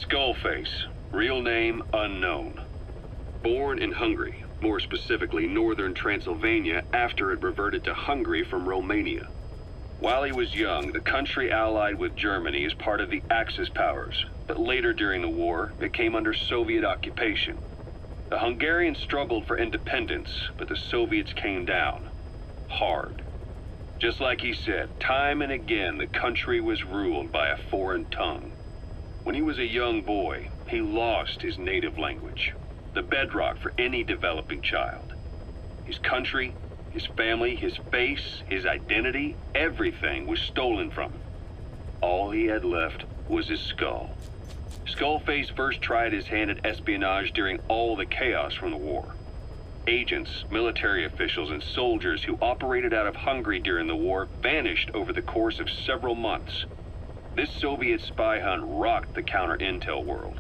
Skullface, real name unknown. Born in Hungary, more specifically northern Transylvania after it reverted to Hungary from Romania. While he was young, the country allied with Germany as part of the Axis powers, but later during the war, it came under Soviet occupation. The Hungarians struggled for independence, but the Soviets came down. Hard. Just like he said, time and again the country was ruled by a foreign tongue. When he was a young boy, he lost his native language, the bedrock for any developing child. His country, his family, his face, his identity, everything was stolen from him. All he had left was his skull. Skullface first tried his hand at espionage during all the chaos from the war. Agents, military officials, and soldiers who operated out of Hungary during the war vanished over the course of several months. This Soviet spy hunt rocked the counter-intel world.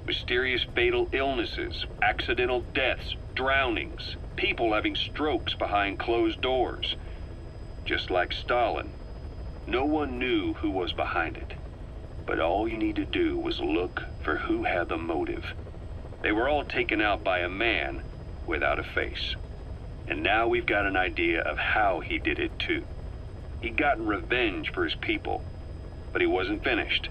Mysterious fatal illnesses, accidental deaths, drownings, people having strokes behind closed doors. Just like Stalin, no one knew who was behind it. But all you need to do was look for who had the motive. They were all taken out by a man without a face. And now we've got an idea of how he did it too. He'd gotten revenge for his people, but he wasn't finished.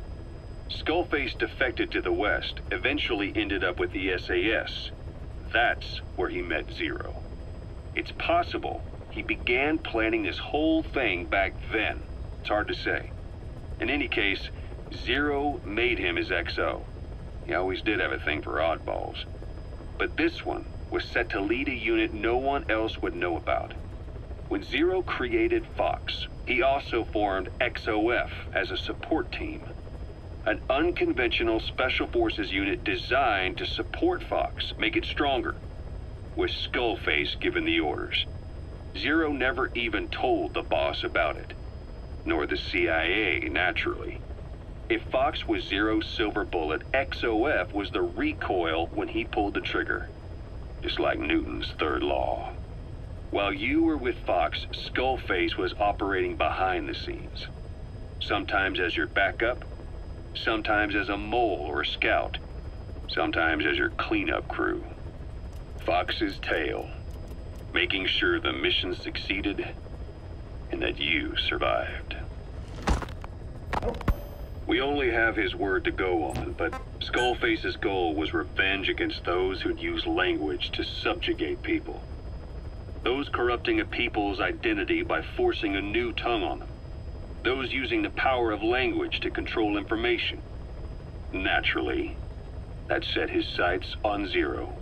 Skullface defected to the West, eventually ended up with the SAS. That's where he met Zero. It's possible he began planning this whole thing back then. It's hard to say. In any case, Zero made him his XO. He always did have a thing for oddballs. But this one was set to lead a unit no one else would know about. When Zero created Fox, he also formed XOF as a support team. An unconventional special forces unit designed to support Fox, make it stronger, with Skullface given the orders. Zero never even told the boss about it, nor the CIA, naturally. If Fox was Zero's silver bullet, XOF was the recoil when he pulled the trigger. Just like Newton's third law. While you were with Fox, Skullface was operating behind the scenes. Sometimes as your backup, sometimes as a mole or a scout, sometimes as your cleanup crew. Fox's tale, making sure the mission succeeded and that you survived. We only have his word to go on, but Skullface's goal was revenge against those who'd use language to subjugate people. Those corrupting a people's identity by forcing a new tongue on them. Those using the power of language to control information. Naturally, that set his sights on Zero.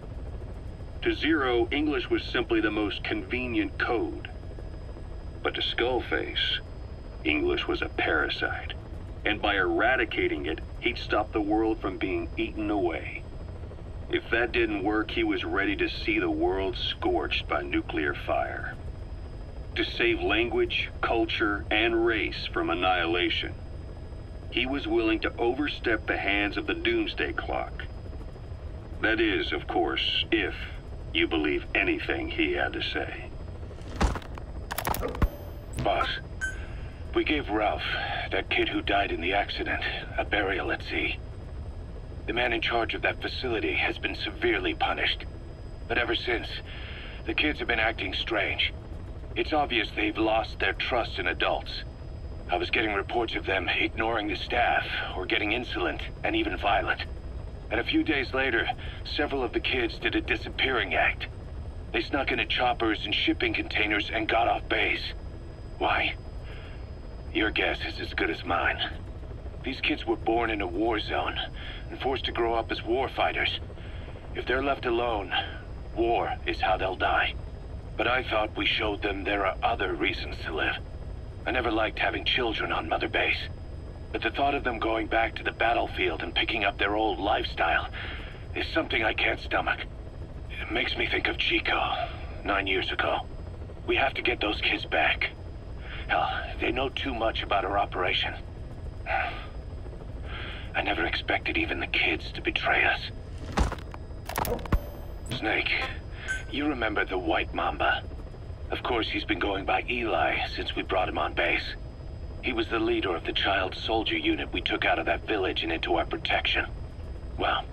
To Zero, English was simply the most convenient code. But to Skullface, English was a parasite. And by eradicating it, he'd stop the world from being eaten away. If that didn't work, he was ready to see the world scorched by nuclear fire. To save language, culture, and race from annihilation, he was willing to overstep the hands of the doomsday clock. That is, of course, if you believe anything he had to say. Boss, we gave Ralph, that kid who died in the accident, a burial at sea. The man in charge of that facility has been severely punished. But ever since, the kids have been acting strange. It's obvious they've lost their trust in adults. I was getting reports of them ignoring the staff, or getting insolent, and even violent. And a few days later, several of the kids did a disappearing act. They snuck into choppers and shipping containers and got off base. Why? Your guess is as good as mine. These kids were born in a war zone and forced to grow up as war fighters. If they're left alone, war is how they'll die. But I thought we showed them there are other reasons to live. I never liked having children on Mother Base. But the thought of them going back to the battlefield and picking up their old lifestyle is something I can't stomach. It makes me think of Chico, 9 years ago. We have to get those kids back. Hell, they know too much about our operation. I never expected even the kids to betray us. Snake, you remember the White Mamba? Of course, he's been going by Eli since we brought him on base. He was the leader of the child soldier unit we took out of that village and into our protection. Well,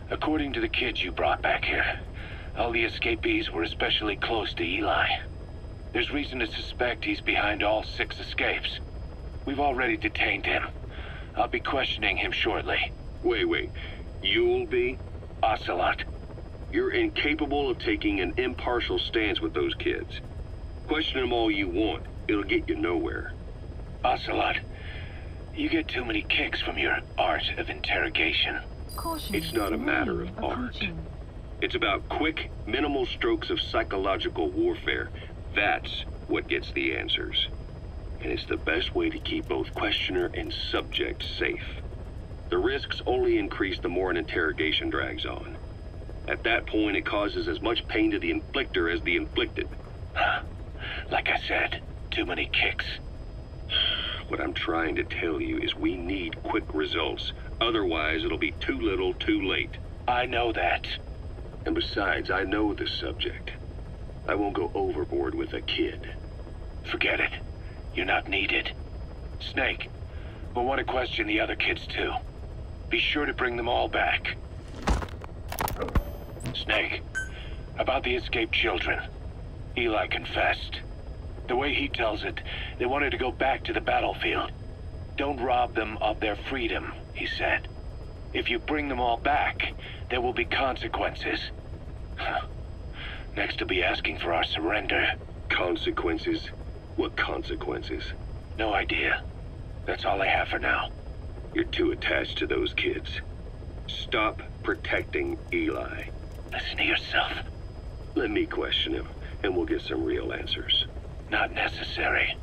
according to the kids you brought back here, all the escapees were especially close to Eli. There's reason to suspect he's behind all 6 escapes. We've already detained him. I'll be questioning him shortly. Wait. You'll be? Ocelot. You're incapable of taking an impartial stance with those kids. Question them all you want. It'll get you nowhere. Ocelot, you get too many kicks from your art of interrogation. It's not a matter of art. It's about quick, minimal strokes of psychological warfare. That's what gets the answers. And it's the best way to keep both questioner and subject safe. The risks only increase the more an interrogation drags on. At that point, it causes as much pain to the inflictor as the inflicted. Like I said, too many kicks. What I'm trying to tell you is we need quick results. Otherwise, it'll be too little, too late. I know that. And besides, I know the subject. I won't go overboard with a kid. Forget it. You're not needed. Snake, we'll want to question the other kids too. Be sure to bring them all back. Snake, about the escaped children. Eli confessed. The way he tells it, they wanted to go back to the battlefield. Don't rob them of their freedom, he said. If you bring them all back, there will be consequences. Next to be asking for our surrender. Consequences? What consequences? No idea. That's all I have for now. You're too attached to those kids. Stop protecting Eli. Listen to yourself. Let me question him, and we'll get some real answers. Not necessary.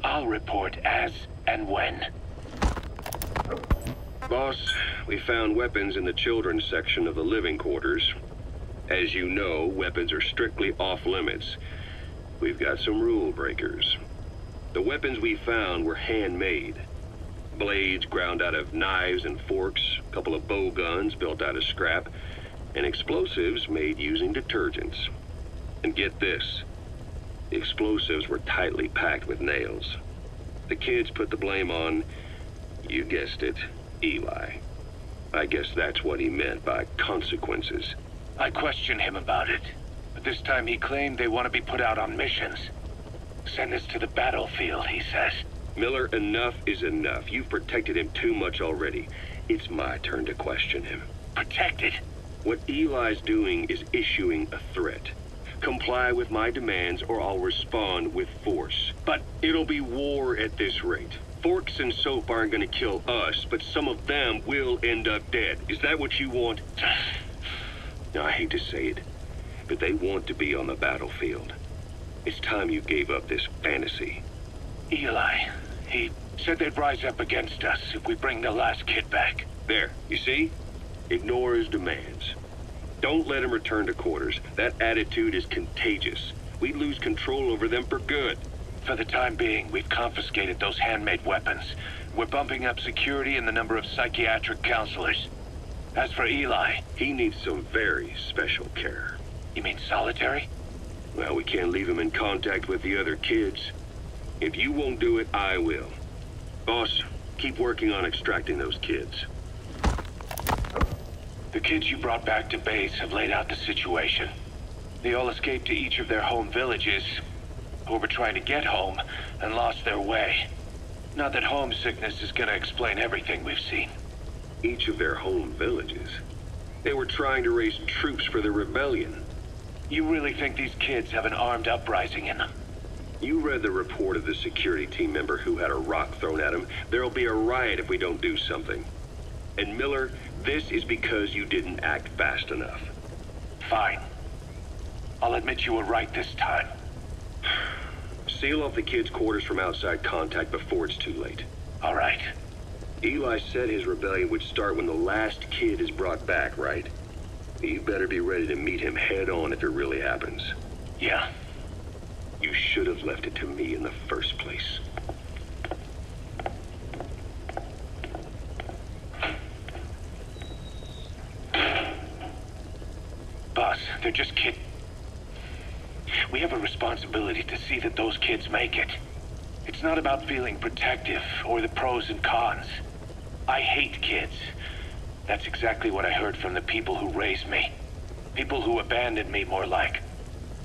I'll report as and when. Boss, we found weapons in the children's section of the living quarters. As you know, weapons are strictly off limits. We've got some rule breakers. The weapons we found were handmade. Blades ground out of knives and forks, a couple of bow guns built out of scrap, and explosives made using detergents. And get this, the explosives were tightly packed with nails. The kids put the blame on, you guessed it, Eli. I guess that's what he meant by consequences. I questioned him about it, but this time he claimed they want to be put out on missions. Send us to the battlefield, he says. Miller, enough is enough. You've protected him too much already. It's my turn to question him. Protected? What Eli's doing is issuing a threat. Comply with my demands or I'll respond with force. But it'll be war at this rate. Forks and soap aren't gonna kill us, but some of them will end up dead. Is that what you want? Now, I hate to say it, but they want to be on the battlefield. It's time you gave up this fantasy. Eli, he said they'd rise up against us if we bring the last kid back. There, you see? Ignore his demands. Don't let him return to quarters. That attitude is contagious. We'd lose control over them for good. For the time being, we've confiscated those handmade weapons. We're bumping up security and the number of psychiatric counselors. As for Eli... He needs some very special care. You mean solitary? Well, we can't leave him in contact with the other kids. If you won't do it, I will. Boss, keep working on extracting those kids. The kids you brought back to base have laid out the situation. They all escaped to each of their home villages, or were trying to get home and lost their way. Not that homesickness is gonna explain everything we've seen. Each of their home villages? They were trying to raise troops for the rebellion. You really think these kids have an armed uprising in them? You read the report of the security team member who had a rock thrown at him. There'll be a riot if we don't do something. And Miller, this is because you didn't act fast enough. Fine. I'll admit you were right this time. Seal off the kids' quarters from outside contact before it's too late. All right. Eli said his rebellion would start when the last kid is brought back, right? You better be ready to meet him head-on if it really happens. Yeah. You should have left it to me in the first place. Boss, they're just kids. We have a responsibility to see that those kids make it. It's not about feeling protective or the pros and cons. I hate kids. That's exactly what I heard from the people who raised me. People who abandoned me, more like.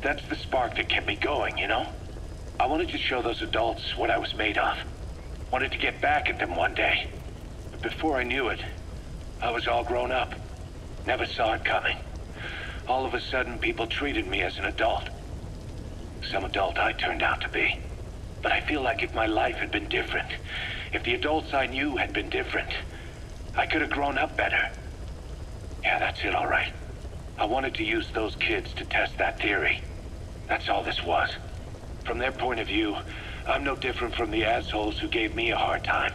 That's the spark that kept me going, you know? I wanted to show those adults what I was made of. Wanted to get back at them one day. But before I knew it, I was all grown up. Never saw it coming. All of a sudden, people treated me as an adult. Some adult I turned out to be. But I feel like if my life had been different, if the adults I knew had been different, I could have grown up better. Yeah, that's it, all right. I wanted to use those kids to test that theory. That's all this was. From their point of view, I'm no different from the assholes who gave me a hard time.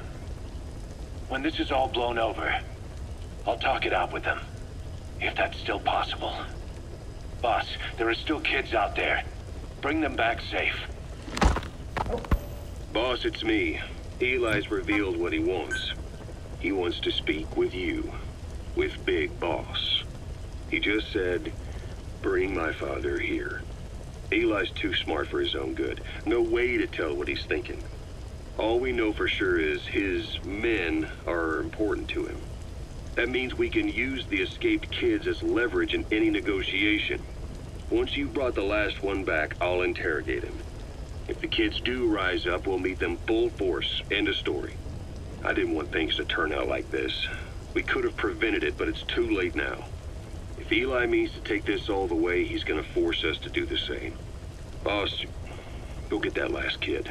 When this is all blown over, I'll talk it out with them. If that's still possible. Boss, there are still kids out there. Bring them back safe. Boss, it's me. Eli's revealed what he wants. He wants to speak with you. With Big Boss. He just said, bring my father here. Eli's too smart for his own good. No way to tell what he's thinking. All we know for sure is his men are important to him. That means we can use the escaped kids as leverage in any negotiation. Once you've brought the last one back, I'll interrogate him. If the kids do rise up, we'll meet them full force. End of story. I didn't want things to turn out like this. We could have prevented it, but it's too late now. If Eli means to take this all the way, he's gonna force us to do the same. Boss, go get that last kid.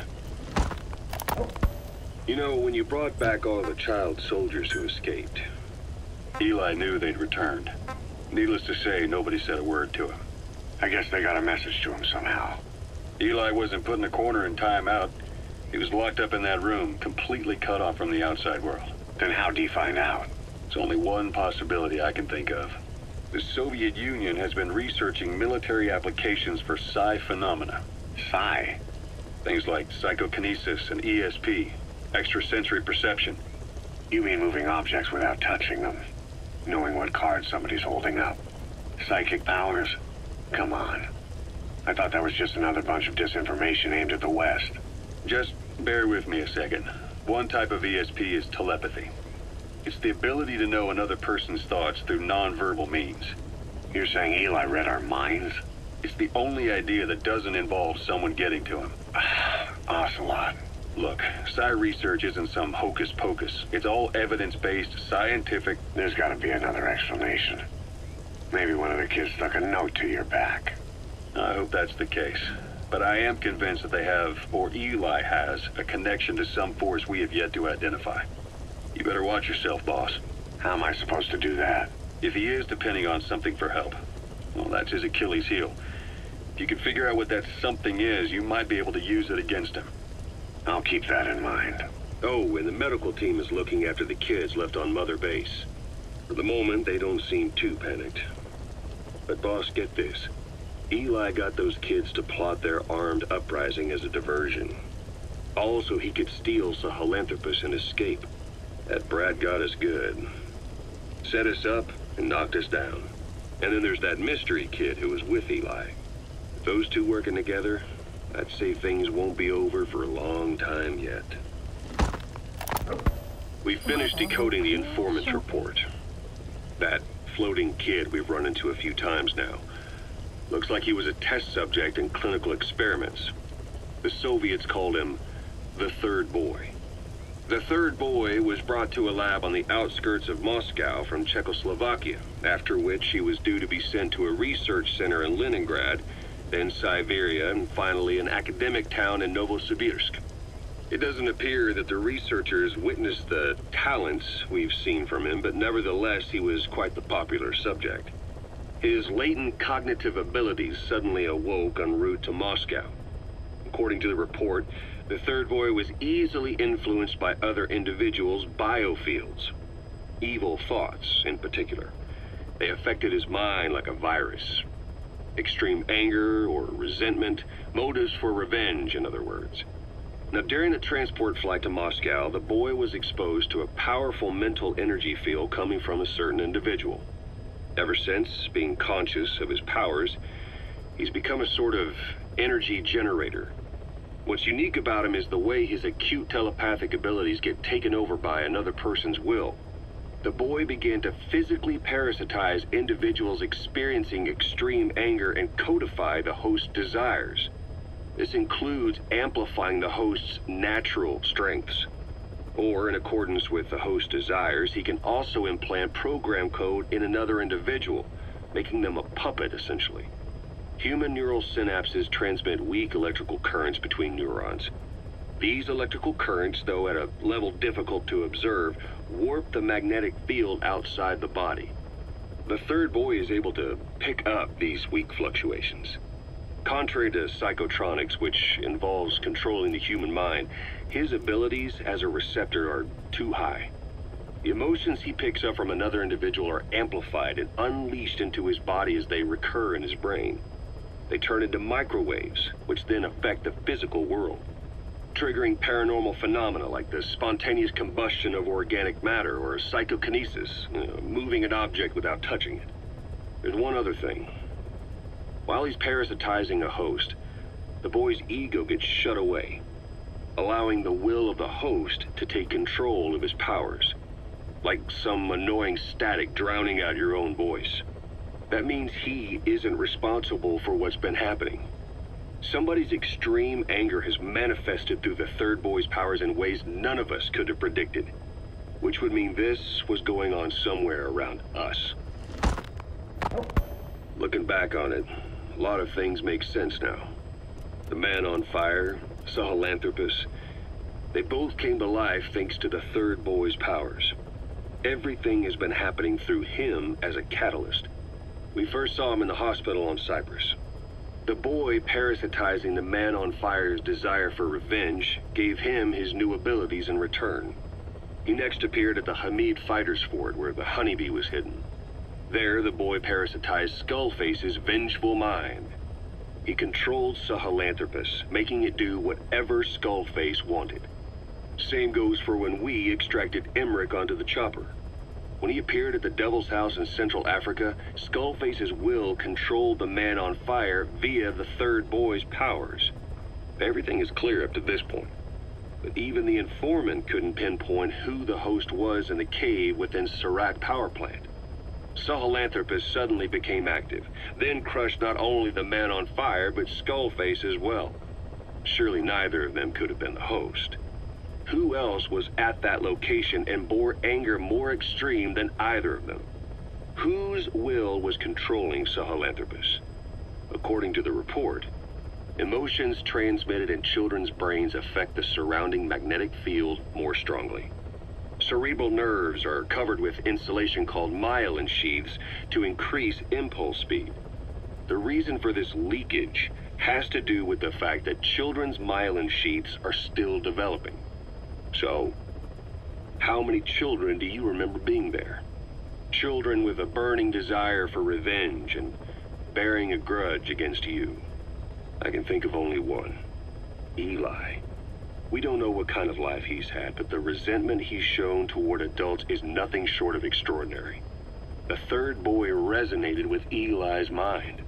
You know, when you brought back all the child soldiers who escaped, Eli knew they'd returned. Needless to say, nobody said a word to him. I guess they got a message to him somehow. Eli wasn't put in a corner in time out. He was locked up in that room, completely cut off from the outside world. Then how'd he find out? It's only one possibility I can think of. The Soviet Union has been researching military applications for psi phenomena. Psi? Things like psychokinesis and ESP, extrasensory perception. You mean moving objects without touching them? Knowing what cards somebody's holding up? Psychic powers? Come on. I thought that was just another bunch of disinformation aimed at the West. Just bear with me a second. One type of ESP is telepathy. It's the ability to know another person's thoughts through non-verbal means. You're saying Eli read our minds? It's the only idea that doesn't involve someone getting to him. Ocelot. Look, psi research isn't some hocus pocus. It's all evidence-based, scientific. There's gotta be another explanation. Maybe one of the kids stuck a note to your back. I hope that's the case. But I am convinced that they have, or Eli has, a connection to some force we have yet to identify. You better watch yourself, boss. How am I supposed to do that? If he is depending on something for help, well, that's his Achilles heel. If you can figure out what that something is, you might be able to use it against him. I'll keep that in mind. Oh, and the medical team is looking after the kids left on Mother Base. For the moment, they don't seem too panicked. But boss, get this. Eli got those kids to plot their armed uprising as a diversion. Also, he could steal Sahelanthropus and escape. That brat got us good. Set us up and knocked us down. And then there's that mystery kid who was with Eli. With those two working together, I'd say things won't be over for a long time yet. We finished decoding the informant's report. That floating kid we've run into a few times now. Looks like he was a test subject in clinical experiments. The Soviets called him the third boy. The third boy was brought to a lab on the outskirts of Moscow from Czechoslovakia, after which he was due to be sent to a research center in Leningrad, then Siberia, and finally an academic town in Novosibirsk. It doesn't appear that the researchers witnessed the talents we've seen from him, but nevertheless he was quite the popular subject. His latent cognitive abilities suddenly awoke en route to Moscow. According to the report, the third boy was easily influenced by other individuals' biofields. Evil thoughts, in particular. They affected his mind like a virus. Extreme anger or resentment, motives for revenge, in other words. Now, during the transport flight to Moscow, the boy was exposed to a powerful mental energy field coming from a certain individual. Ever since, being conscious of his powers, he's become a sort of energy generator. What's unique about him is the way his acute telepathic abilities get taken over by another person's will. the boy began to physically parasitize individuals experiencing extreme anger and codify the host's desires. This includes amplifying the host's natural strengths. Or, in accordance with the host's desires, he can also implant program code in another individual, making them a puppet, essentially. Human neural synapses transmit weak electrical currents between neurons. These electrical currents, though at a level difficult to observe, warp the magnetic field outside the body. The third boy is able to pick up these weak fluctuations. Contrary to psychotronics, which involves controlling the human mind, his abilities as a receptor are too high. The emotions he picks up from another individual are amplified and unleashed into his body as they recur in his brain. They turn into microwaves, which then affect the physical world, triggering paranormal phenomena like the spontaneous combustion of organic matter or psychokinesis, moving an object without touching it. There's one other thing. While he's parasitizing a host, the boy's ego gets shut away, allowing the will of the host to take control of his powers, like some annoying static drowning out your own voice. That means he isn't responsible for what's been happening. Somebody's extreme anger has manifested through the third boy's powers in ways none of us could have predicted, which would mean this was going on somewhere around us. Looking back on it, a lot of things make sense now. The man on fire, Sahelanthropus, they both came to life thanks to the third boy's powers. Everything has been happening through him as a catalyst. We first saw him in the hospital on Cyprus. The boy parasitizing the man on fire's desire for revenge gave him his new abilities in return. He next appeared at the Hamid Fighters Fort where the honeybee was hidden. There, the boy parasitized Skullface's vengeful mind. He controlled Sahelanthropus, making it do whatever Skullface wanted. Same goes for when we extracted Emmerich onto the chopper. When he appeared at the Devil's House in Central Africa, Skullface's will controlled the man on fire via the third boy's powers. Everything is clear up to this point. But even the informant couldn't pinpoint who the host was in the cave within Surat power plant. Sahelanthropus suddenly became active, then crushed not only the man on fire, but Skullface as well. Surely neither of them could have been the host. Who else was at that location and bore anger more extreme than either of them? Whose will was controlling Sahelanthropus? According to the report, emotions transmitted in children's brains affect the surrounding magnetic field more strongly. Cerebral nerves are covered with insulation called myelin sheaths to increase impulse speed. The reason for this leakage has to do with the fact that children's myelin sheaths are still developing. So, how many children do you remember being there? Children with a burning desire for revenge and bearing a grudge against you. I can think of only one. Eli. We don't know what kind of life he's had, but the resentment he's shown toward adults is nothing short of extraordinary. The third boy resonated with Eli's mind.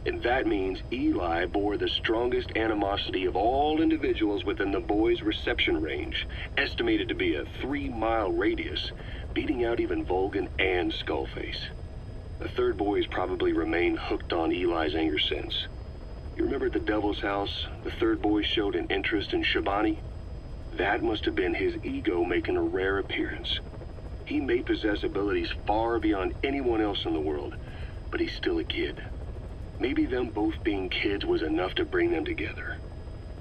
And that means Eli bore the strongest animosity of all individuals within the boy's reception range, estimated to be a 3-mile radius, beating out even Vulcan and Skullface. The third boy has probably remained hooked on Eli's anger since. You remember at the Devil's House, the third boy showed an interest in Shabani? That must have been his ego making a rare appearance. He may possess abilities far beyond anyone else in the world, but he's still a kid. Maybe them both being kids was enough to bring them together.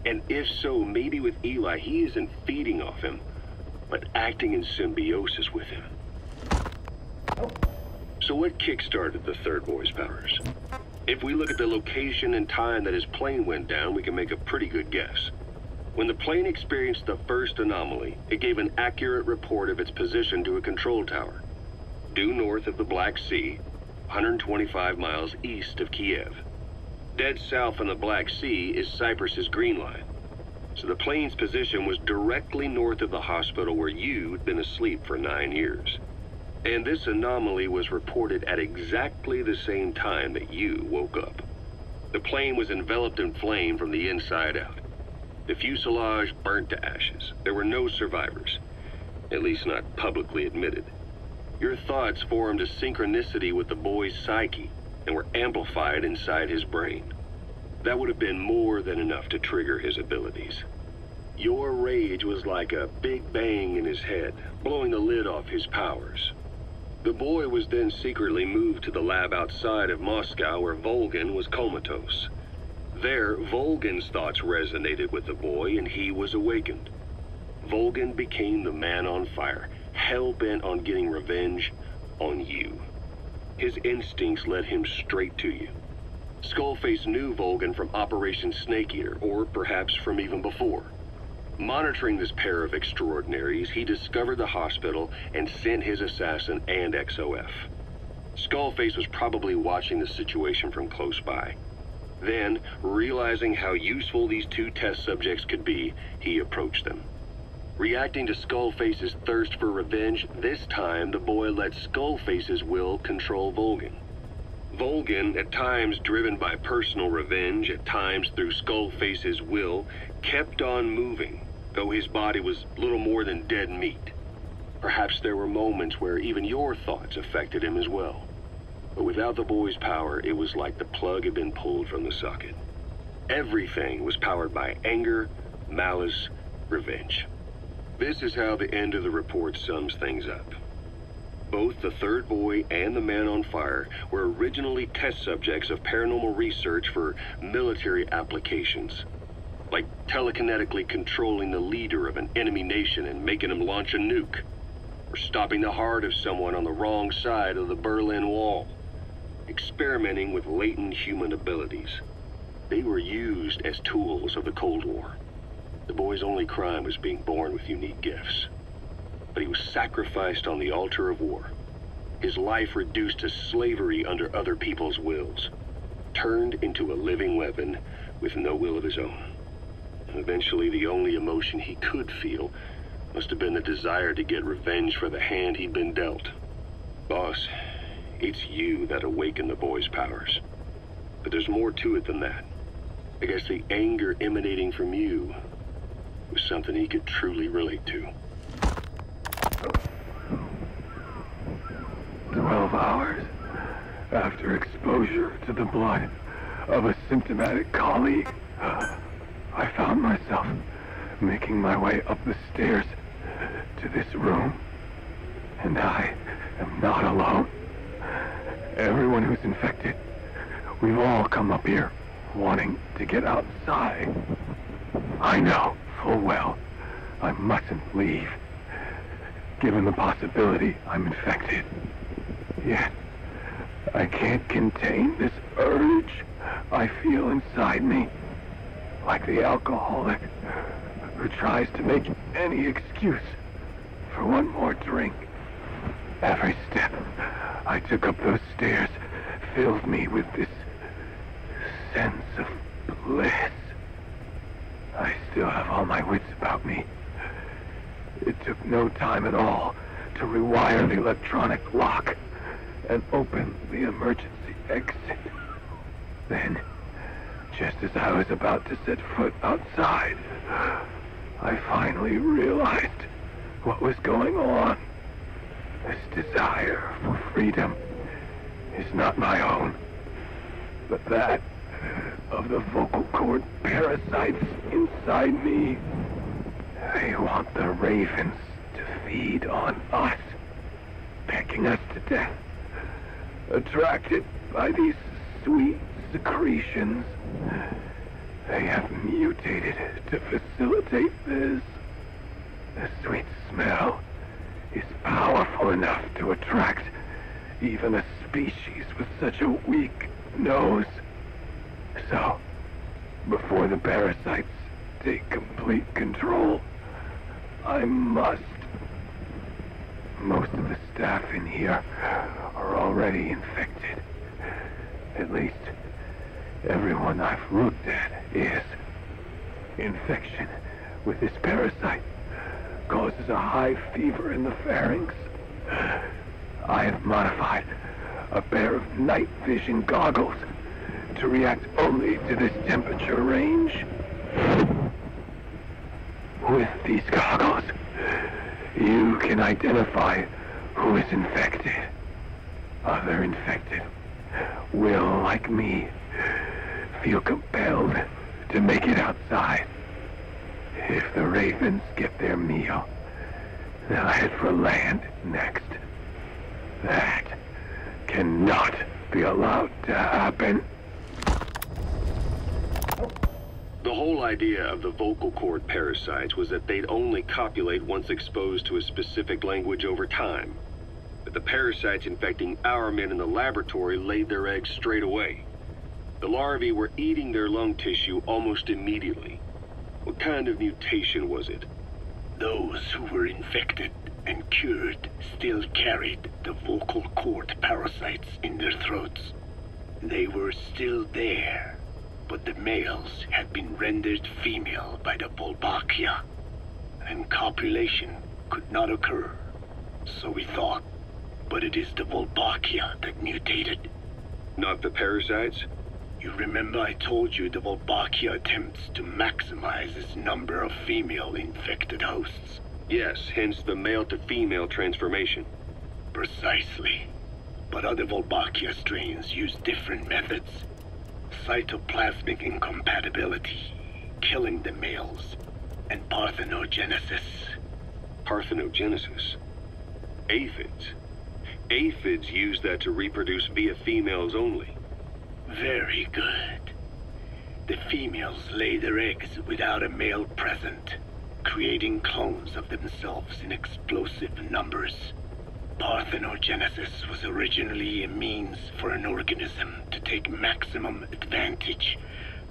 And if so, maybe with Eli, he isn't feeding off him, but acting in symbiosis with him. So what kickstarted the third boy's powers? If we look at the location and time that his plane went down, we can make a pretty good guess. When the plane experienced the first anomaly, it gave an accurate report of its position to a control tower, due north of the Black Sea, 125 miles east of Kiev. Dead south on the Black Sea is Cyprus's Green Line. So the plane's position was directly north of the hospital where you'd been asleep for 9 years. And this anomaly was reported at exactly the same time that you woke up. The plane was enveloped in flame from the inside out. The fuselage burnt to ashes. There were no survivors, at least not publicly admitted. Your thoughts formed a synchronicity with the boy's psyche and were amplified inside his brain. That would have been more than enough to trigger his abilities. Your rage was like a big bang in his head, blowing the lid off his powers. The boy was then secretly moved to the lab outside of Moscow where Volgin was comatose. There, Volgin's thoughts resonated with the boy and he was awakened. Volgin became the man on fire, hell-bent on getting revenge on you. His instincts led him straight to you. Skullface knew Volgin from Operation Snake Eater, or perhaps from even before. Monitoring this pair of extraordinaries, he discovered the hospital and sent his assassin and XOF. Skullface was probably watching the situation from close by. Then, realizing how useful these two test subjects could be, he approached them. Reacting to Skullface's thirst for revenge, this time the boy let Skullface's will control Volgin. Volgin, at times driven by personal revenge, at times through Skullface's will, kept on moving, though his body was little more than dead meat. Perhaps there were moments where even your thoughts affected him as well. But without the boy's power, it was like the plug had been pulled from the socket. Everything was powered by anger, malice, revenge. This is how the end of the report sums things up. Both the third boy and the man on fire were originally test subjects of paranormal research for military applications, like telekinetically controlling the leader of an enemy nation and making him launch a nuke, or stopping the heart of someone on the wrong side of the Berlin Wall, experimenting with latent human abilities. They were used as tools of the Cold War. The boy's only crime was being born with unique gifts. But he was sacrificed on the altar of war. His life reduced to slavery under other people's wills, turned into a living weapon with no will of his own. And eventually, the only emotion he could feel must have been the desire to get revenge for the hand he'd been dealt. Boss, it's you that awakened the boy's powers. But there's more to it than that. I guess the anger emanating from you was something he could truly relate to. 12 hours after exposure to the blood of a symptomatic colleague, I found myself making my way up the stairs to this room. And I am not alone. Everyone who's infected, we've all come up here wanting to get outside. I know full well I mustn't leave, given the possibility I'm infected. Yet, I can't contain this urge I feel inside me, like the alcoholic who tries to make any excuse for one more drink. Every step I took up those stairs filled me with this sense of bliss. I still have all my wits about me. It took no time at all to rewire the electronic lock and open the emergency exit. Then, just as I was about to set foot outside, I finally realized what was going on. This desire for freedom is not my own, but that of the vocal cord parasites inside me. They want the ravens to feed on us, pecking us to death, attracted by these sweet secretions. They have mutated to facilitate this. The sweet smell is powerful enough to attract even a species with such a weak nose. So, before the parasites take complete control, I must. Most of the staff in here are already infected. At least, everyone I've looked at is. Infection with this parasite causes a high fever in the pharynx. I have modified a pair of night vision goggles to react only to this temperature range. With these goggles, you can identify who is infected, other infected, will, like me, feel compelled to make it outside. If the ravens get their meal, they'll head for land next. That cannot be allowed to happen. The whole idea of the vocal cord parasites was that they'd only copulate once exposed to a specific language over time. But the parasites infecting our men in the laboratory laid their eggs straight away. The larvae were eating their lung tissue almost immediately. What kind of mutation was it? Those who were infected and cured still carried the vocal cord parasites in their throats. They were still there, but the males had been rendered female by the Wolbachia, and copulation could not occur, so we thought. But it is the Wolbachia that mutated. Not the parasites? You remember I told you the Wolbachia attempts to maximize its number of female infected hosts? Yes, hence the male-to-female transformation. Precisely. But other Wolbachia strains use different methods. Cytoplasmic incompatibility, killing the males, and parthenogenesis. Parthenogenesis? Aphids? Aphids use that to reproduce via females only. Very good. The females lay their eggs without a male present, creating clones of themselves in explosive numbers. Parthenogenesis was originally a means for an organism to take maximum advantage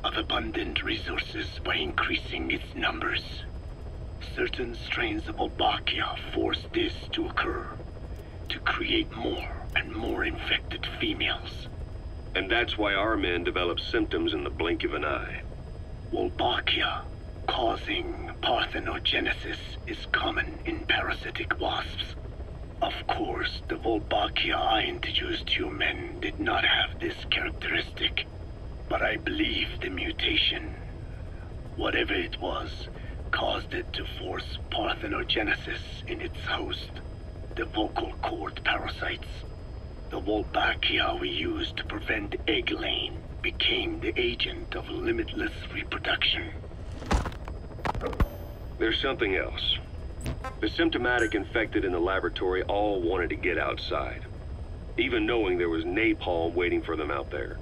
of abundant resources by increasing its numbers. Certain strains of Wolbachia force this to occur, to create more and more infected females. And that's why our men develop symptoms in the blink of an eye. Wolbachia causing parthenogenesis is common in parasitic wasps. Of course, the Wolbachia I introduced to you men did not have this characteristic, but I believe the mutation, whatever it was, caused it to force parthenogenesis in its host, the vocal cord parasites. The Wolbachia we used to prevent egg laying became the agent of limitless reproduction. There's something else. The symptomatic infected in the laboratory all wanted to get outside, even knowing there was napalm waiting for them out there.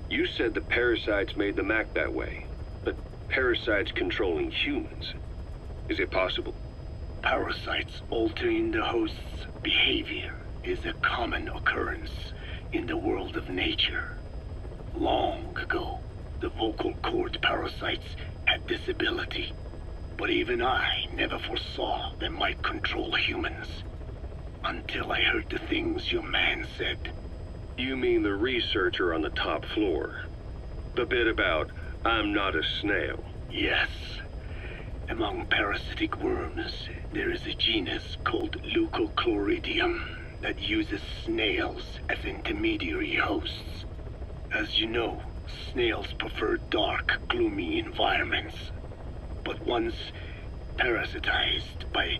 You said the parasites made them act that way, but parasites controlling humans. Is it possible? Parasites altering the host's behavior is a common occurrence in the world of nature. Long ago, the vocal cord parasites had this ability, but even I never foresaw they might control humans, until I heard the things your man said. You mean the researcher on the top floor? The bit about, I'm not a snail. Yes. Among parasitic worms, there is a genus called Leucochloridium that uses snails as intermediary hosts. As you know, snails prefer dark, gloomy environments. But once parasitized by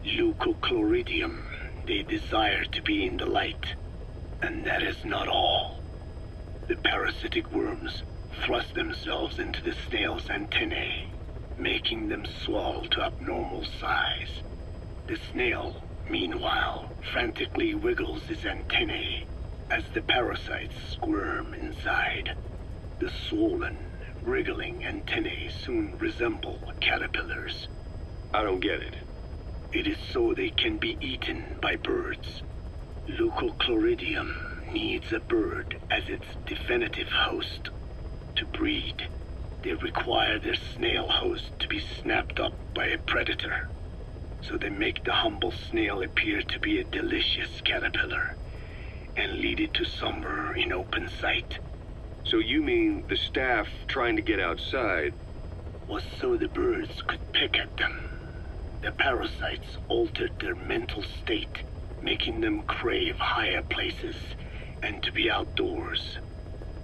Leucochloridium, they desire to be in the light. And that is not all. The parasitic worms thrust themselves into the snail's antennae, making them swell to abnormal size. The snail, meanwhile, frantically wiggles his antennae as the parasites squirm inside. The swollen, wriggling antennae soon resemble caterpillars. I don't get it. It is so they can be eaten by birds. Leucochloridium needs a bird as its definitive host. To breed, they require their snail host to be snapped up by a predator. So they make the humble snail appear to be a delicious caterpillar and lead it to somewhere in open sight. So you mean the staff trying to get outside was so the birds could pick at them. The parasites altered their mental state, making them crave higher places and to be outdoors.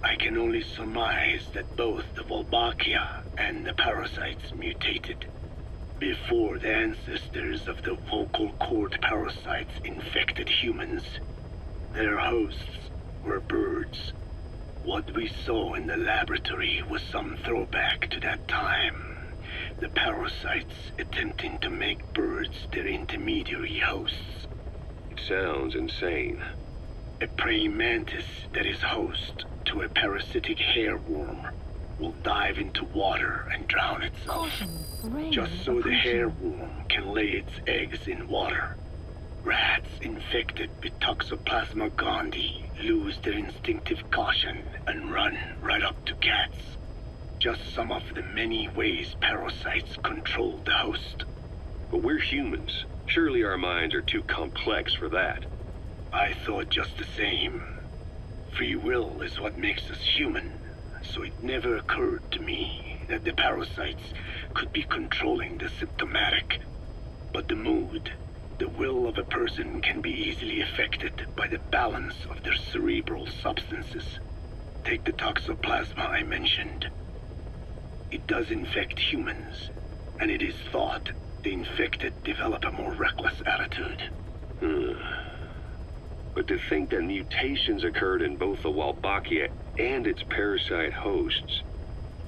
I can only surmise that both the Wolbachia and the parasites mutated. Before the ancestors of the vocal cord parasites infected humans, their hosts were birds. What we saw in the laboratory was some throwback to that time. The parasites attempting to make birds their intermediary hosts. It sounds insane. A praying mantis that is host to a parasitic hairworm will dive into water and drown itself, just so the hairworm can lay its eggs in water. Rats infected with Toxoplasma gondii lose their instinctive caution and run right up to cats. Just some of the many ways parasites control the host. But we're humans. Surely our minds are too complex for that. I thought just the same. Free will is what makes us human, so it never occurred to me that the parasites could be controlling the symptomatic. But the mood, the will of a person can be easily affected by the balance of their cerebral substances. Take the toxoplasma I mentioned. It does infect humans, and it is thought the infected develop a more reckless attitude. But to think that mutations occurred in both the Wolbachia and its parasite hosts.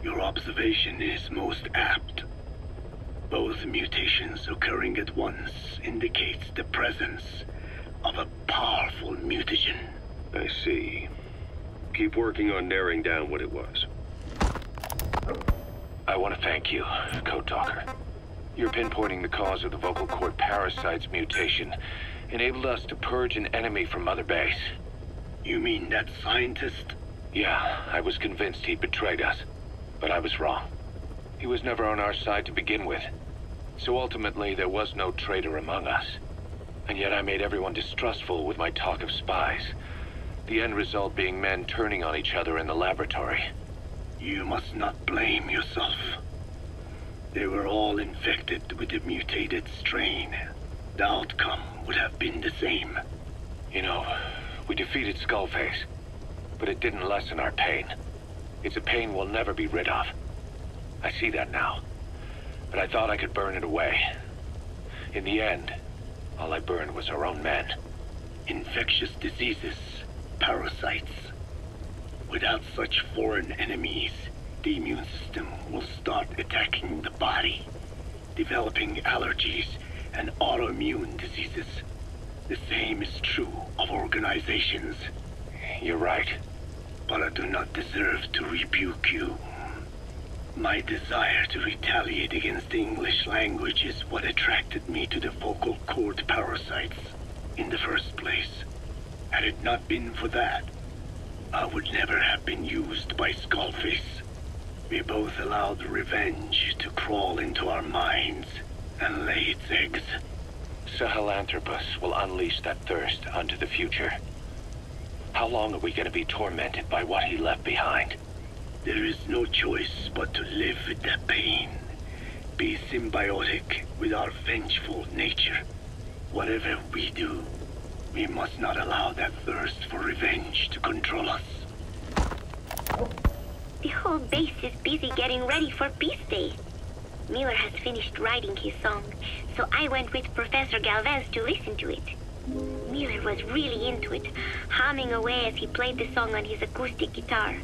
Your observation is most apt. Both mutations occurring at once indicates the presence of a powerful mutagen. I see. Keep working on narrowing down what it was. I want to thank you, Code Talker. Your pinpointing the cause of the vocal cord parasite's mutation enabled us to purge an enemy from Mother Base. You mean that scientist? Yeah, I was convinced he betrayed us, but I was wrong. He was never on our side to begin with, so ultimately there was no traitor among us. And yet I made everyone distrustful with my talk of spies, the end result being men turning on each other in the laboratory. You must not blame yourself. They were all infected with the mutated strain. The outcome would have been the same. You know, we defeated Skullface, but it didn't lessen our pain. It's a pain we'll never be rid of. I see that now, but I thought I could burn it away. In the end, all I burned was our own men. Infectious diseases, parasites. Without such foreign enemies, the immune system will start attacking the body, developing allergies and autoimmune diseases. The same is true of organizations. You're right. But I do not deserve to rebuke you. My desire to retaliate against the English language is what attracted me to the vocal cord parasites in the first place. Had it not been for that, I would never have been used by Skullface. We both allowed revenge to crawl into our minds and lay its eggs. Sahelanthropus will unleash that thirst onto the future. How long are we going to be tormented by what he left behind? There is no choice but to live with that pain. Be symbiotic with our vengeful nature. Whatever we do, we must not allow that thirst for revenge to control us. The whole base is busy getting ready for Peace Day. Miller has finished writing his song, so I went with Professor Galvez to listen to it. Miller was really into it, humming away as he played the song on his acoustic guitar.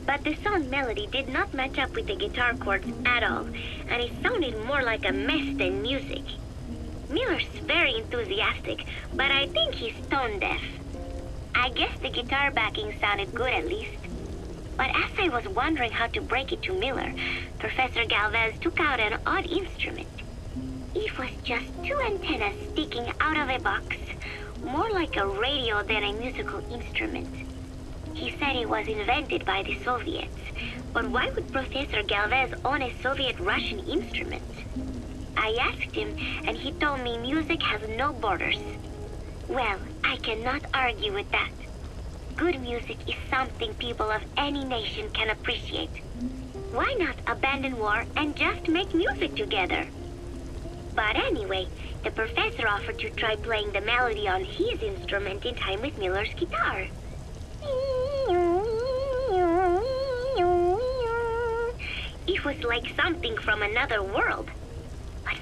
But the song melody did not match up with the guitar chords at all, and it sounded more like a mess than music. Miller's very enthusiastic, but I think he's tone deaf. I guess the guitar backing sounded good at least. But as I was wondering how to break it to Miller, Professor Galvez took out an odd instrument. It was just two antennas sticking out of a box, more like a radio than a musical instrument. He said it was invented by the Soviets, but why would Professor Galvez own a Soviet-Russian instrument? I asked him, and he told me music has no borders. Well, I cannot argue with that. Good music is something people of any nation can appreciate. Why not abandon war and just make music together? But anyway, the professor offered to try playing the melody on his instrument in time with Miller's guitar. It was like something from another world. But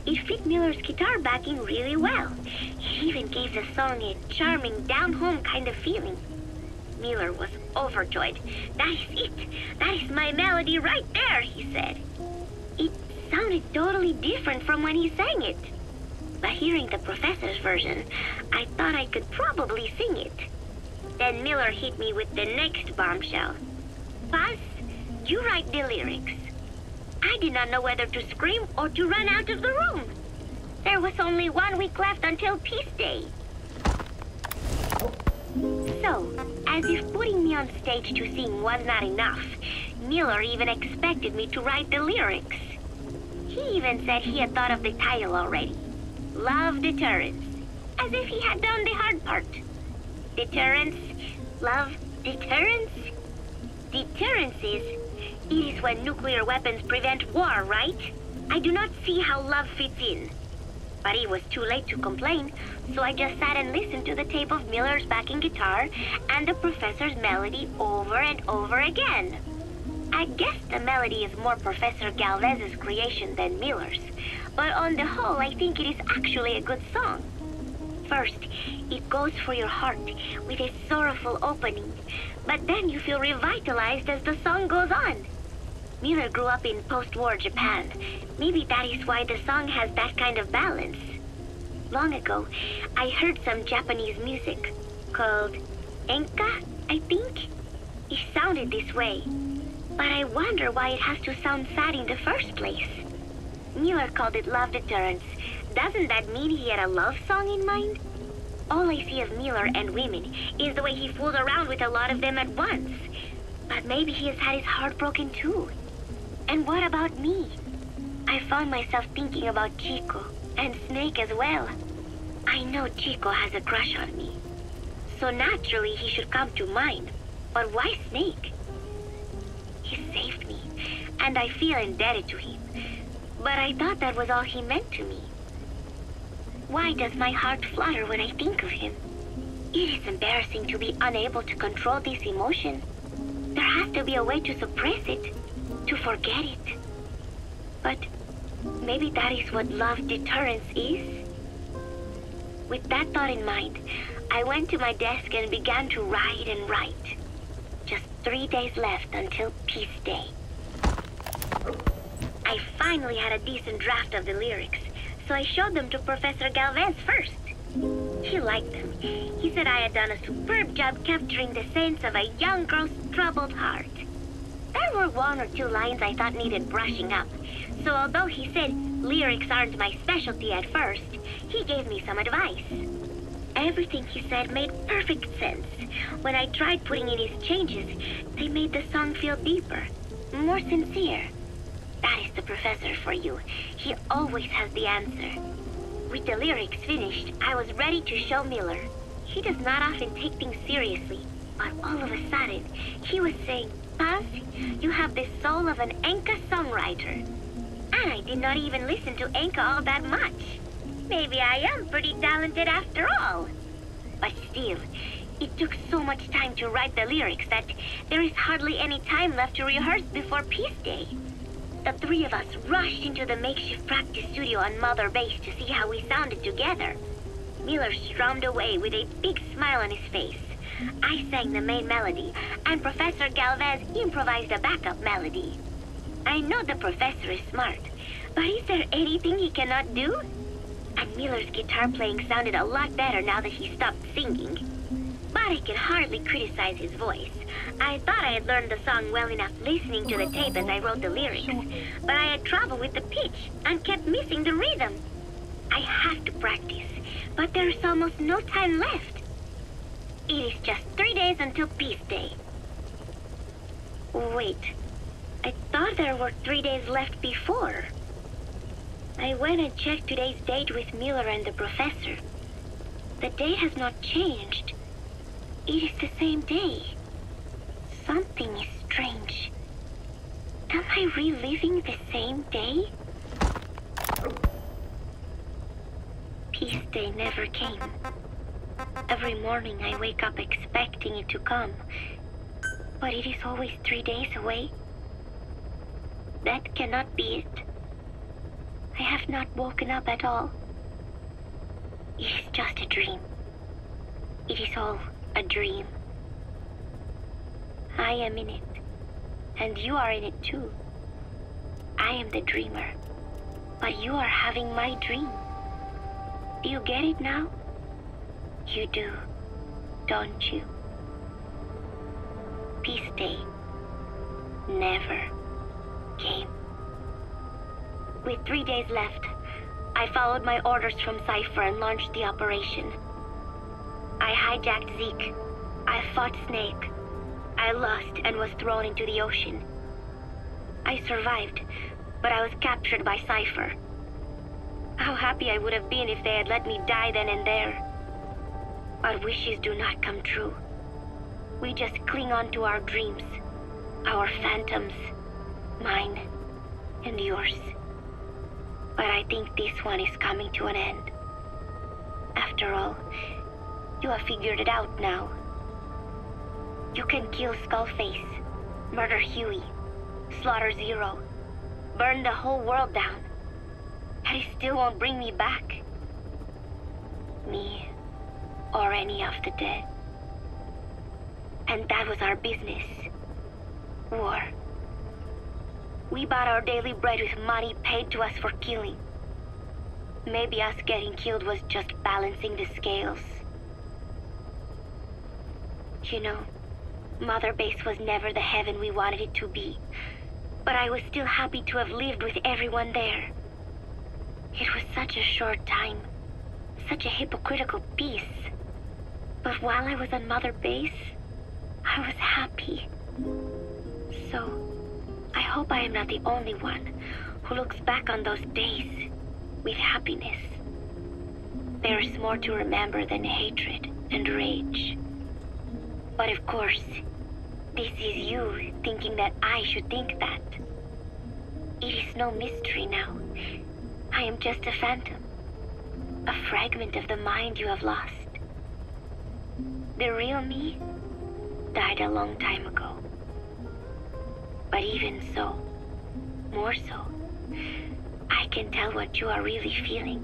It fit Miller's guitar backing really well. It even gave the song a charming, down-home kind of feeling. Miller was overjoyed. "That is it! That is my melody right there," he said. It sounded totally different from when he sang it. But hearing the professor's version, I thought I could probably sing it. Then Miller hit me with the next bombshell. "Buzz, you write the lyrics." I did not know whether to scream or to run out of the room. There was only 1 week left until Peace Day. So, as if putting me on stage to sing was not enough, Miller even expected me to write the lyrics. He even said he had thought of the title already. Love Deterrence. As if he had done the hard part. Deterrence, love, deterrence? Deterrence it is when nuclear weapons prevent war, right? I do not see how love fits in. But it was too late to complain, so I just sat and listened to the tape of Miller's backing guitar and the professor's melody over and over again. I guess the melody is more Professor Galvez's creation than Miller's, but on the whole, I think it is actually a good song. First, it goes for your heart with a sorrowful opening, but then you feel revitalized as the song goes on. Miller grew up in post-war Japan. Maybe that is why the song has that kind of balance. Long ago, I heard some Japanese music called enka, I think. It sounded this way, but I wonder why it has to sound sad in the first place. Miller called it Love Deterrence. Doesn't that mean he had a love song in mind? All I see of Miller and women is the way he fools around with a lot of them at once. But maybe he has had his heart broken too. And what about me? I found myself thinking about Chico and Snake as well. I know Chico has a crush on me, so naturally he should come to mind. But why Snake? He saved me, and I feel indebted to him. But I thought that was all he meant to me. Why does my heart flutter when I think of him? It is embarrassing to be unable to control this emotion. There has to be a way to suppress it, to forget it. But maybe that is what love deterrence is? With that thought in mind, I went to my desk and began to write and write. Just 3 days left until Peace Day. I finally had a decent draft of the lyrics, so I showed them to Professor Galvez first. He liked them. He said I had done a superb job capturing the sense of a young girl's troubled heart. There were 1 or 2 lines I thought needed brushing up, so although he said lyrics aren't my specialty at first, he gave me some advice. Everything he said made perfect sense. When I tried putting in his changes, they made the song feel deeper, more sincere. That is the professor for you. He always has the answer. With the lyrics finished, I was ready to show Miller. He does not often take things seriously, but all of a sudden, he was saying, "Paz, you have the soul of an enka songwriter." And I did not even listen to enka all that much. Maybe I am pretty talented after all. But still, it took so much time to write the lyrics that there is hardly any time left to rehearse before Peace Day. The 3 of us rushed into the makeshift practice studio on Mother Base to see how we sounded together. Miller strummed away with a big smile on his face. I sang the main melody, and Professor Galvez improvised a backup melody. I know the professor is smart, but is there anything he cannot do? And Miller's guitar playing sounded a lot better now that he stopped singing. But I can hardly criticize his voice. I thought I had learned the song well enough listening to the tape as I wrote the lyrics, but I had trouble with the pitch and kept missing the rhythm. I have to practice, but there is almost no time left. It is just 3 days until Peace Day. Wait, I thought there were 3 days left before. I went and checked today's date with Miller and the professor. The date has not changed. It is the same day. Something is strange. Am I reliving the same day? Peace Day never came. Every morning I wake up expecting it to come, but it is always 3 days away. That cannot be it. I have not woken up at all. It is just a dream. It is all a dream. I am in it, and you are in it too. I am the dreamer, but you are having my dream. Do you get it now? You do, don't you? Peace Day never came. With 3 days left, I followed my orders from Cypher and launched the operation. I hijacked Zeke. I fought Snake. I lost and was thrown into the ocean. I survived, but I was captured by Cypher. How happy I would have been if they had let me die then and there. But wishes do not come true. We just cling on to our dreams, our phantoms, mine and yours. But I think this one is coming to an end. After all, you have figured it out now. You can kill Skullface, murder Huey, slaughter Zero, burn the whole world down, and it still won't bring me back. Me, or any of the dead. And that was our business. War. We bought our daily bread with money paid to us for killing. Maybe us getting killed was just balancing the scales. You know, Mother Base was never the heaven we wanted it to be, but I was still happy to have lived with everyone there. It was such a short time, such a hypocritical peace. But while I was on Mother Base, I was happy. So, I hope I am not the only one who looks back on those days with happiness. There is more to remember than hatred and rage. But of course, this is you thinking that I should think that. It is no mystery now. I am just a phantom, a fragment of the mind you have lost. The real me died a long time ago. But even so, more so, I can tell what you are really feeling.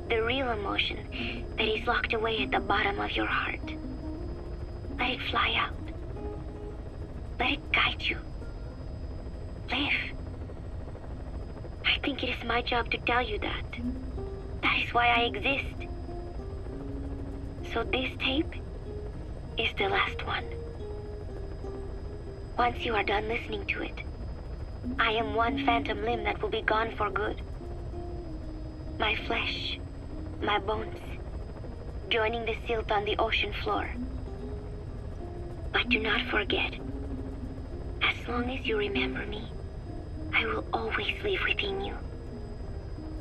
The real emotion that is locked away at the bottom of your heart. Let it fly out. Let it guide you. Live. I think it is my job to tell you that. That is why I exist. So this tape is the last one. Once you are done listening to it, I am one phantom limb that will be gone for good. My flesh, my bones, joining the silt on the ocean floor. But do not forget, as long as you remember me, I will always live within you.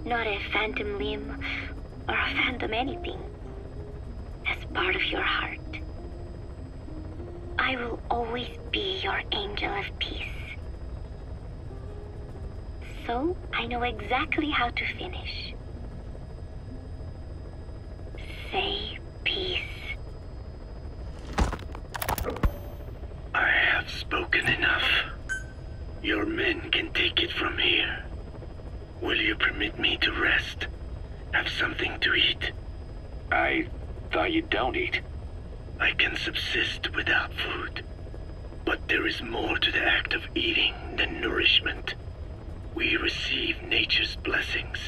Not a phantom limb or a phantom anything, as part of your heart. I will always be your angel of peace. So I know exactly how to finish. Say peace. I have spoken enough. Your men can take it from here. Will you permit me to rest? Have something to eat? I thought you don't eat. I can subsist without food. But there is more to the act of eating than nourishment. We receive nature's blessings,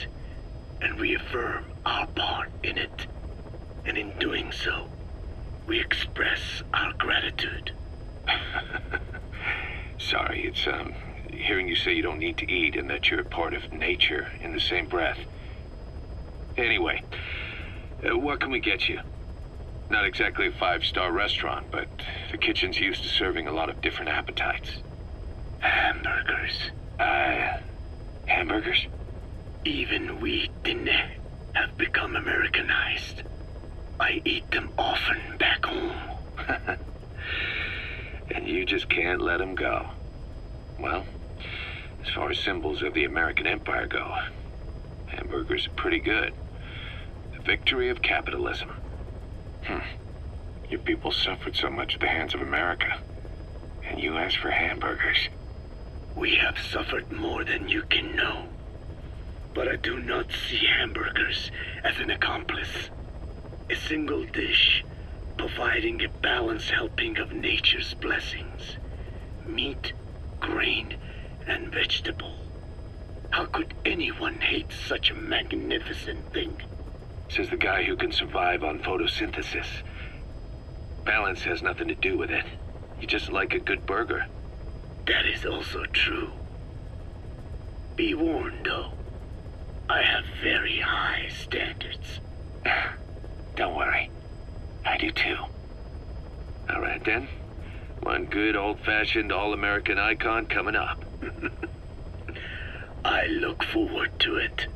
and we affirm our part in it. And in doing so, we express our gratitude. Sorry, it's, hearing you say you don't need to eat and that you're part of nature in the same breath. Anyway, what can we get you? Not exactly a 5-star restaurant, but the kitchen's used to serving a lot of different appetites. Hamburgers. Hamburgers? Even we Dine have become Americanized. I eat them often back home. And you just can't let them go. Well, as far as symbols of the American Empire go, hamburgers are pretty good. The victory of capitalism. Your people suffered so much at the hands of America, and you ask for hamburgers. We have suffered more than you can know. but I do not see hamburgers as an accomplice. A single dish, providing a balanced helping of nature's blessings. Meat, grain, and vegetable. How could anyone hate such a magnificent thing? Says the guy who can survive on photosynthesis. Balance has nothing to do with it. You just like a good burger. That is also true. Be warned, though. I have very high standards. Don't worry. I do too. All right then. One good old-fashioned all-American icon coming up. I look forward to it.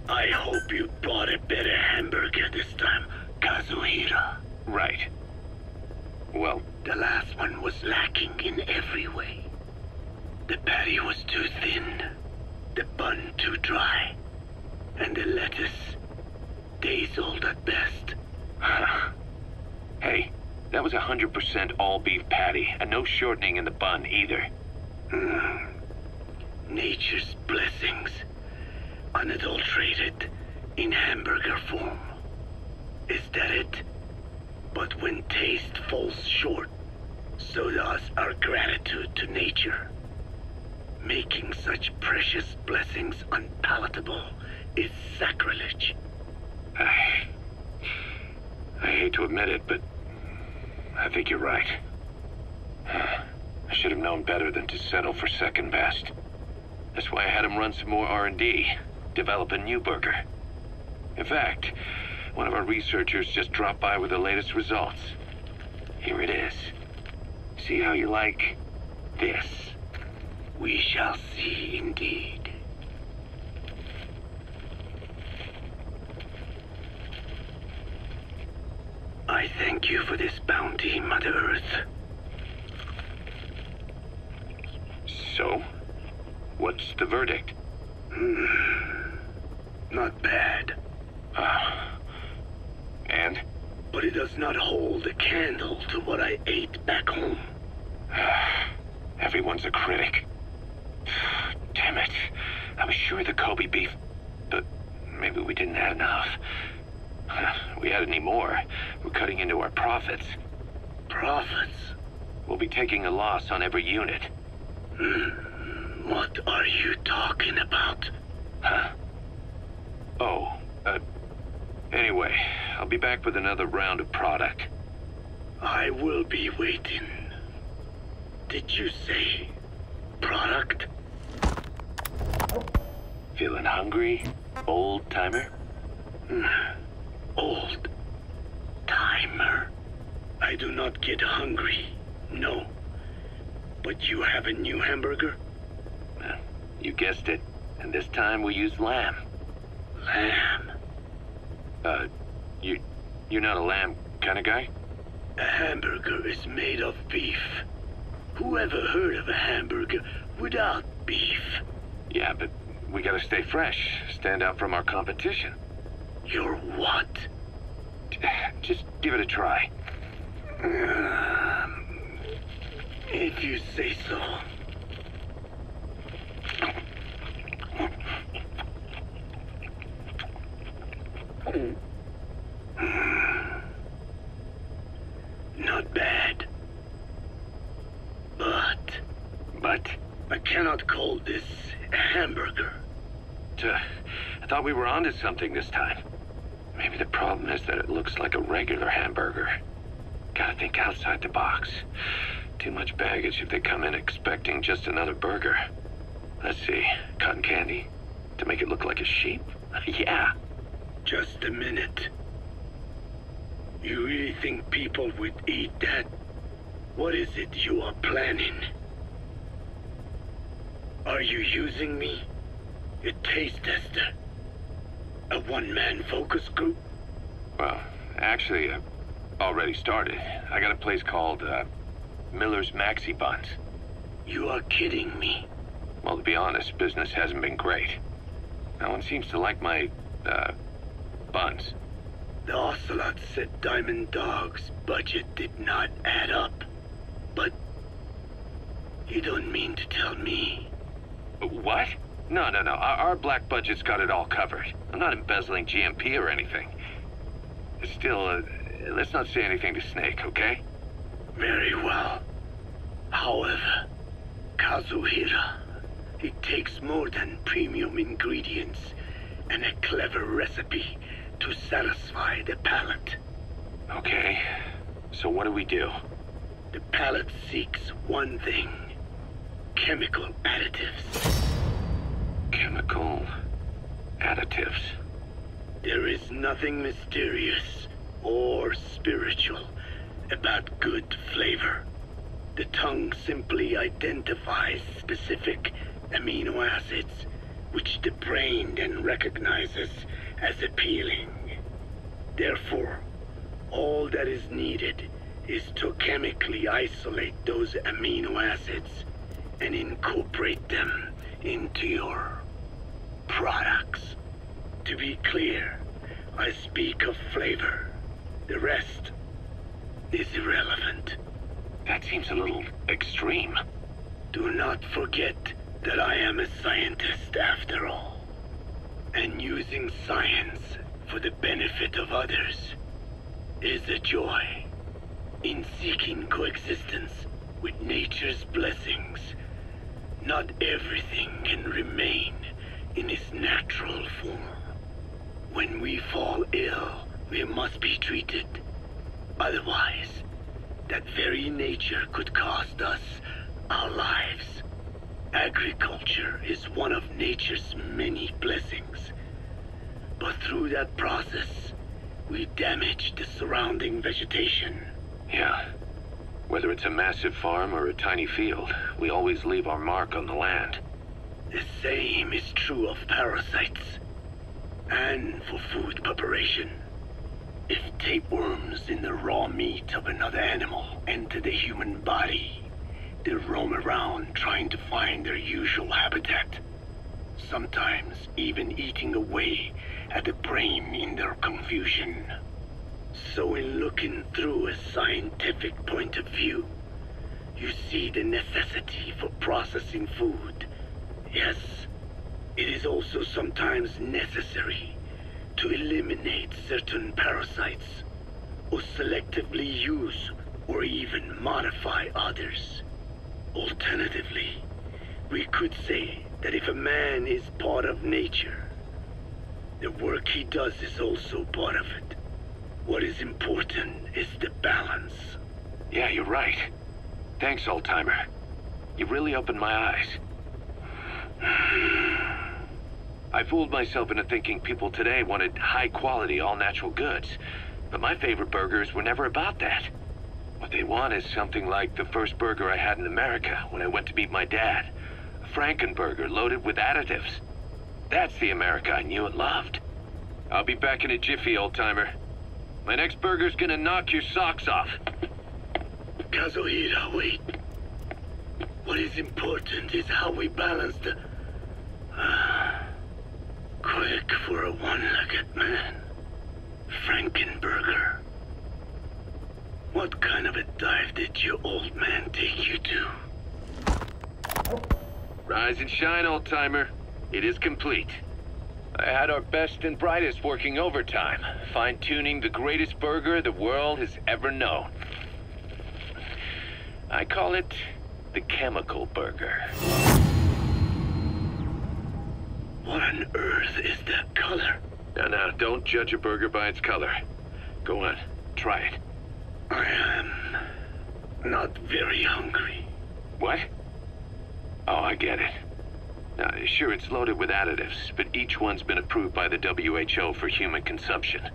I hope you bought a better hamburger this time, Kazuhira. Right. Well, the last one was lacking in every way. The patty was too thin, the bun too dry, and the lettuce days old at best. Hey, that was 100% all-beef patty, and no shortening in the bun either. Nature's blessings, unadulterated, in hamburger form. Is that it? But when taste falls short, so does our gratitude to nature. Making such precious blessings unpalatable is sacrilege. I hate to admit it, but I think you're right. I should have known better than to settle for second best. That's why I had him run some more R&D, develop a new burger. In fact, one of our researchers just dropped by with the latest results. Here it is. See how you like this? We shall see indeed. I thank you for this bounty, Mother Earth. So, what's the verdict? Not bad. And? But it does not hold a candle to what I ate back home. Everyone's a critic. Damn it. I was sure the Kobe beef, but maybe we didn't add enough. If we add any more, we're cutting into our profits. Profits? We'll be taking a loss on every unit. What are you talking about? Huh? Oh, anyway, I'll be back with another round of product. I will be waiting. Did you say product? Feeling hungry, old timer? Old timer? I do not get hungry, no. But you have a new hamburger? You guessed it. And this time we use lamb. Lamb? You're not a lamb kind of guy? A hamburger is made of beef. Who ever heard of a hamburger without beef? Yeah, but we gotta stay fresh, stand out from our competition. You're what? Just give it a try. If you say so. Not bad. But I cannot call this a hamburger. I thought we were onto something this time. Maybe the problem is that it looks like a regular hamburger. Gotta think outside the box. Too much baggage if they come in expecting just another burger. Let's see, cotton candy? To make it look like a sheep? Yeah. Just a minute. You really think people would eat that? What is it you are planning? Are you using me? A taste tester? A one-man focus group? Well, actually, I've already started. I got a place called, Miller's Maxi Buns. You are kidding me. Well, to be honest, business hasn't been great. No one seems to like my, buns. The Ocelot said Diamond Dog's budget did not add up. But you don't mean to tell me. What? No. Our black budget's got it all covered. I'm not embezzling GMP or anything. Still, let's not say anything to Snake, okay? Very well. However, Kazuhira, it takes more than premium ingredients and a clever recipe to satisfy the palate. Okay, so what do we do? The palate seeks one thing: chemical additives. Chemical additives. There is nothing mysterious or spiritual about good flavor. The tongue simply identifies specific amino acids, which the brain then recognizes as appealing. Therefore, all that is needed is to chemically isolate those amino acids and incorporate them into your products. To be clear, I speak of flavor. The rest is irrelevant. That seems a little extreme. Do not forget that I am a scientist after all. And using science for the benefit of others is a joy. In seeking coexistence with nature's blessings, not everything can remain in its natural form. When we fall ill, we must be treated. Otherwise, that very nature could cost us our lives. Agriculture is one of nature's many blessings. But through that process, we damage the surrounding vegetation. Yeah. Whether it's a massive farm or a tiny field, we always leave our mark on the land. The same is true of parasites. And for food preparation. If tapeworms in the raw meat of another animal enter the human body, they roam around trying to find their usual habitat. Sometimes even eating away at the brain in their confusion. So in looking through a scientific point of view, you see the necessity for processing food. Yes, it is also sometimes necessary to eliminate certain parasites, or selectively use or even modify others. Alternatively, we could say that if a man is part of nature, the work he does is also part of it. What is important is the balance. Yeah, you're right. Thanks, old-timer. You really opened my eyes. I fooled myself into thinking people today wanted high-quality, all-natural goods. But my favorite burgers were never about that. What they want is something like the first burger I had in America when I went to meet my dad. A Frankenburger loaded with additives. That's the America I knew and loved. I'll be back in a jiffy, old-timer. My next burger's gonna knock your socks off. Kazuhira, wait. What is important is how we balance the... quick for a one-legged man. Frankenburger. What kind of a dive did your old man take you to? Rise and shine, old-timer. It is complete. I had our best and brightest working overtime, fine-tuning the greatest burger the world has ever known. I call it the chemical burger. What on earth is that color? Now, don't judge a burger by its color. Go on, try it. I am not very hungry. What? Oh, I get it. Now, sure, it's loaded with additives, but each one's been approved by the WHO for human consumption.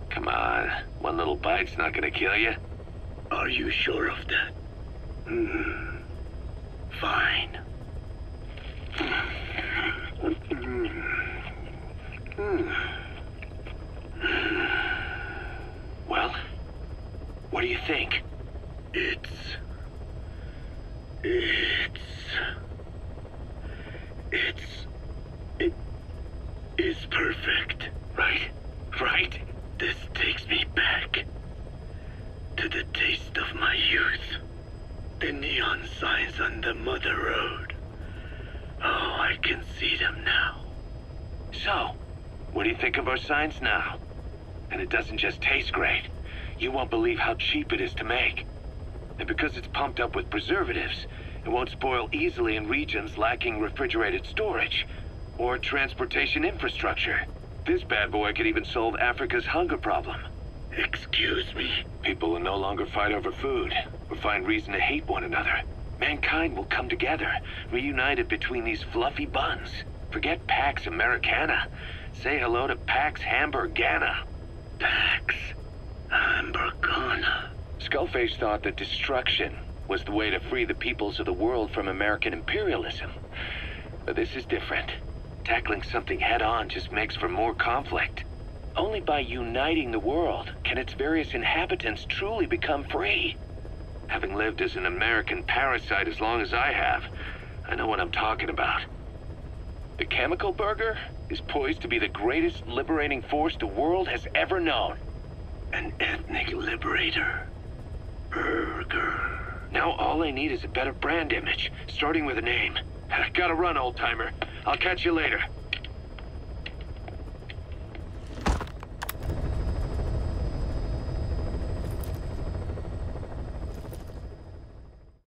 Come on, one little bite's not gonna kill you. Are you sure of that? Fine. Well, what do you think? It is perfect. Right? This takes me back to the taste of my youth. The neon signs on the Mother Road. Oh, I can see them What do you think of our science now? And it doesn't just taste great. You won't believe how cheap it is to make. And because it's pumped up with preservatives, it won't spoil easily in regions lacking refrigerated storage or transportation infrastructure. This bad boy could even solve Africa's hunger problem. Excuse me. People will no longer fight over food or find reason to hate one another. Mankind will come together, reunited between these fluffy buns. Forget Pax Americana. Say hello to Pax Hamburgana. Pax Hamburgana. Skullface thought that destruction was the way to free the peoples of the world from American imperialism. But this is different. Tackling something head-on just makes for more conflict. Only by uniting the world can its various inhabitants truly become free. Having lived as an American parasite as long as I have, I know what I'm talking about. The chemical burger is poised to be the greatest liberating force the world has ever known. An ethnic liberator. Burger. Now all I need is a better brand image, starting with a name. Gotta run, old-timer. I'll catch you later.